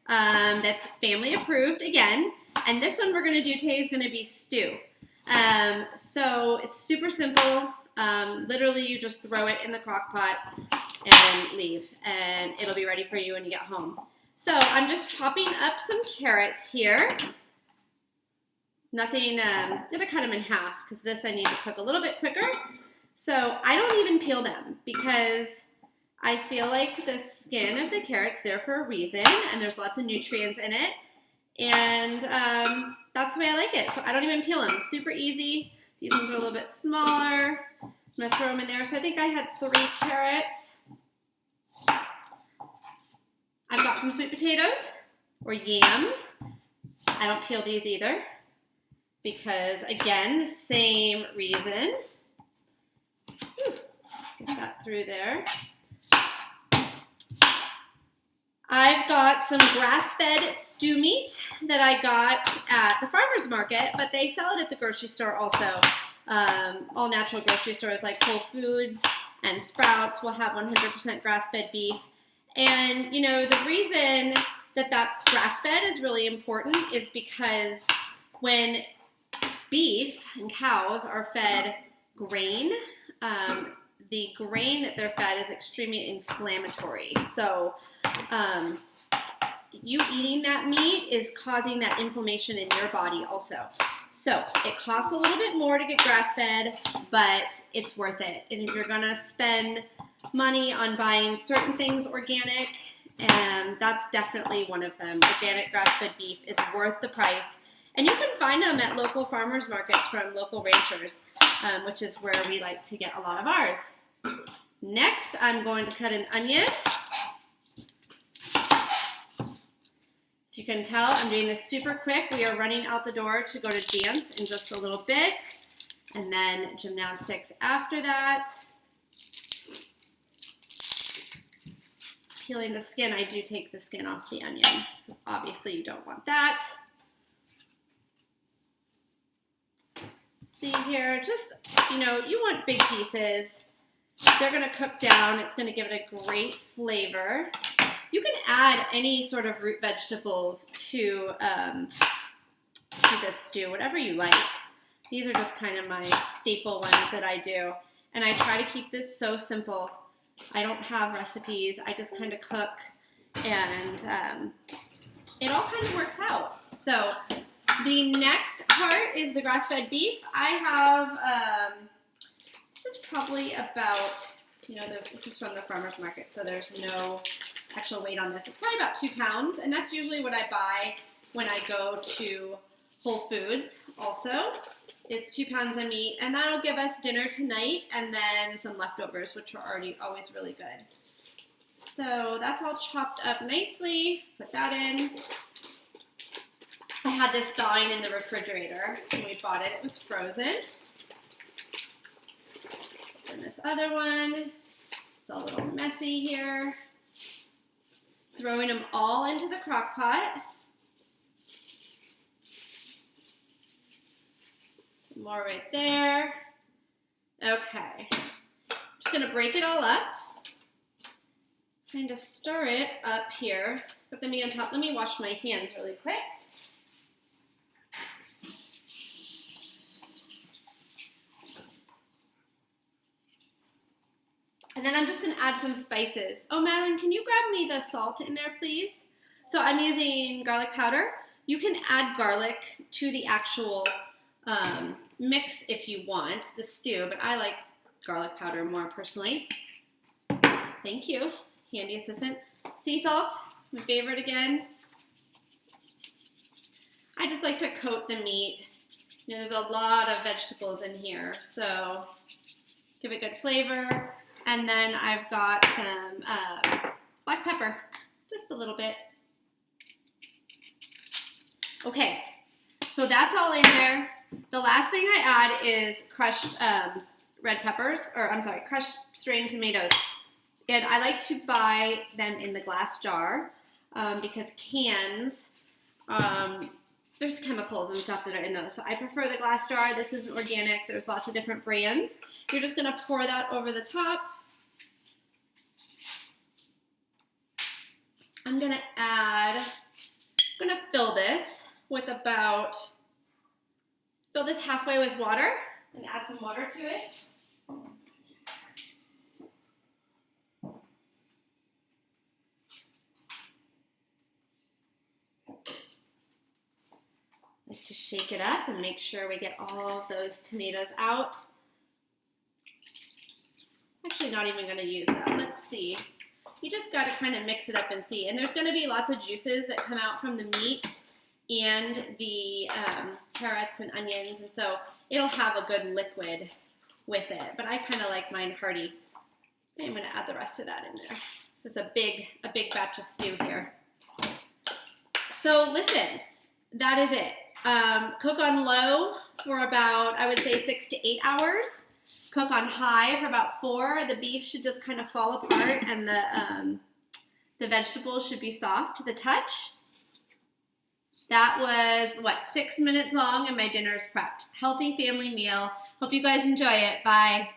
that's family approved again. And this one we're going to do today is going to be stew. So it's super simple. Literally you just throw it in the crock pot and leave, and it'll be ready for you when you get home. So I'm just chopping up some carrots here. Nothing, I'm gonna cut them in half because this I need to cook a little bit quicker. So I don't even peel them because I feel like the skin of the carrot's there for a reason, and there's lots of nutrients in it, and that's the way I like it. So I don't even peel them. Super easy. These ones are a little bit smaller. I'm gonna throw them in there. So I think I had 3 carrots. I've got some sweet potatoes or yams. I don't peel these either because, again, the same reason. Get that through there. I've got some grass-fed stew meat that I got at the farmer's market, but they sell it at the grocery store also. All natural grocery stores like Whole Foods and Sprouts will have 100% grass-fed beef. And, you know, the reason that that's grass-fed is really important is because when beef and cows are fed grain, the grain that they're fed is extremely inflammatory. So you eating that meat is causing that inflammation in your body also. So it costs a little bit more to get grass-fed, but it's worth it. And if you're gonna spend money on buying certain things organic, and that's definitely one of them. Organic grass-fed beef is worth the price. And you can find them at local farmers markets from local ranchers, which is where we like to get a lot of ours. Next, I'm going to cut an onion. As you can tell, I'm doing this super quick. We are running out the door to go to dance in just a little bit, and then gymnastics after that. Peeling the skin, I do take the skin off the onion, because obviously you don't want that. See here, just, you know, you want big pieces. They're gonna cook down. It's gonna give it a great flavor. You can add any sort of root vegetables to this stew, whatever you like. These are just kind of my staple ones that I do. And I try to keep this so simple. I don't have recipes. I just kind of cook, and it all kind of works out. So the next part is the grass-fed beef. I have, this is probably about, you know, this is from the farmer's market, so there's no actual weight on this. It's probably about 2 pounds, and that's usually what I buy when I go to Whole Foods also. It's 2 pounds of meat, and that'll give us dinner tonight, and then some leftovers, which are already always really good. So that's all chopped up nicely. Put that in. I had this thawing in the refrigerator when we bought it. It was frozen. And this other one, it's a little messy here. Throwing them all into the crock pot. More right there. Okay. Just gonna break it all up. Trying to stir it up here. Put the meat on top. Let me wash my hands really quick. And then I'm just gonna add some spices. Oh, Madeline, can you grab me the salt in there, please? So I'm using garlic powder. You can add garlic to the actual mix if you want, the stew, but I like garlic powder more personally. Thank you, handy assistant. Sea salt, my favorite again. I just like to coat the meat. You know, there's a lot of vegetables in here, so give it good flavor. And then I've got some black pepper, just a little bit. Okay, so that's all in there. The last thing I add is crushed red peppers, or I'm sorry, crushed strained tomatoes. And I like to buy them in the glass jar because cans, there's chemicals and stuff that are in those. So I prefer the glass jar. This isn't organic. There's lots of different brands. You're just gonna pour that over the top. I'm gonna add fill this with fill this halfway with water and add some water to it. Like to shake it up and make sure we get all of those tomatoes out. Actually not even going to use that. Let's see. You just got to kind of mix it up and see. And there's going to be lots of juices that come out from the meat and the carrots and onions. And so it'll have a good liquid with it. But I kind of like mine hearty. I'm going to add the rest of that in there. This is a big batch of stew here. So listen, that is it. Cook on low for about, I would say, 6 to 8 hours. Cook on high for about 4. The beef should just kind of fall apart, and the vegetables should be soft to the touch. That was, 6 minutes long, and my dinner is prepped. Healthy family meal. Hope you guys enjoy it. Bye.